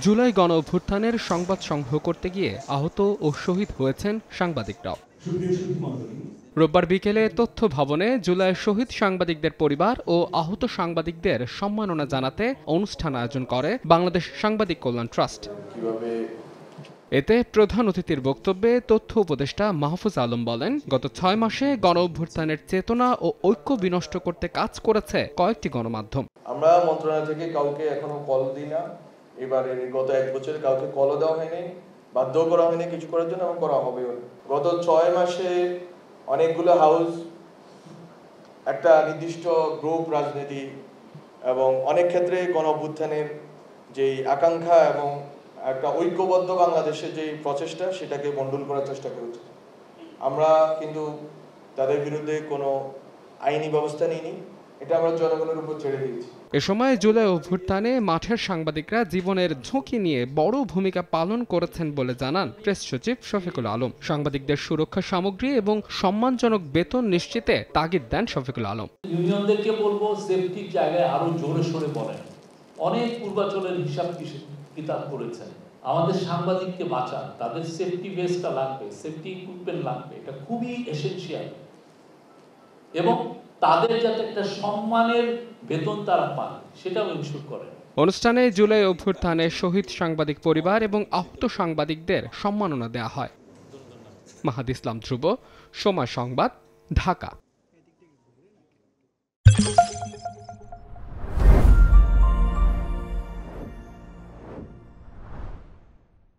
জুলাই গণ অভ্যুত্থানের সংবাদ সংগ্রহ করতে গিয়ে আহত ও শহীদ হয়েছেন সাংবাদিকরাও। রোববার বিকেলে তথ্য ভবনে জুলাই শহীদ সাংবাদিকদের পরিবার ও আহত সাংবাদিকদের সম্মাননা জানাতে অনুষ্ঠান আয়োজন করে বাংলাদেশ সাংবাদিক কল্যাণ ট্রাস্ট। এতে প্রধান অতিথির বক্তব্যে তথ্য উপদেষ্টা মাহফুজ আলম বলেন, গত ৬ মাসে গণ অভ্যুত্থানের চেতনা ও ঐক্য বিনষ্ট করতে কাজ করেছে কয়েকটি গণমাধ্যম। আমরা মন্ত্রণালয় থেকে কাউকে এখনো কল দিই না। এবারে গত ১ বছরে কাউকে কলও দেওয়া হয়নি, বাধ্য করা হয়নি কিছু করার জন্য, এবং করা হবেও না। গত ৬ মাসে অনেকগুলো হাউস, একটা নির্দিষ্ট গ্রুপ রাজনীতি এবং অনেক ক্ষেত্রে গণ অভ্যুত্থানের যেই আকাঙ্ক্ষা এবং একটা ঐক্যবদ্ধ বাংলাদেশের যে প্রচেষ্টা, সেটাকে মণ্ডল করার চেষ্টা করেছে। আমরা কিন্তু তাদের বিরুদ্ধে কোনো আইনি ব্যবস্থা নিইনি, এটা আমরা জনগণের উপর ছেড়ে দিয়েছি। এ সময় জুলাই অভ্যুত্থানে মাঠের সাংবাদিকরা জীবনের ঝুঁকি নিয়ে বড় ভূমিকা পালন করেছেন বলে জানান প্রেস সচিব শফিকুল আলম। সাংবাদিকদের সুরক্ষা সামগ্রী এবং সম্মানজনক বেতন নিশ্চিতে তাগিদ দেন শফিকুল আলম। ইউনিয়নদেরকে বলবো, সেফটির জায়গায় আরো জোরে সোরে বলেন। অনেক পূর্বাচলের হিসাব কিতাব করেছেন, আমাদের সাংবাদিককে বাঁচান, তাদের সেফটি ভেস্টটা লাগবে, সেফটি ইকুইপমেন্ট লাগবে, এটা খুবই এসেনশিয়াল। এবং তাদের যাতে একটা সম্মানের বেতন তারা পান, সেটাও ইনশিওর করেন। অনুষ্ঠানে জুলাই অভ্যুত্থানে শহীদ সাংবাদিক পরিবার এবং আহত সাংবাদিকদের সম্মাননা দেওয়া হয়। মাহাদ ইসলাম ধ্রুব, সময় সংবাদ, ঢাকা।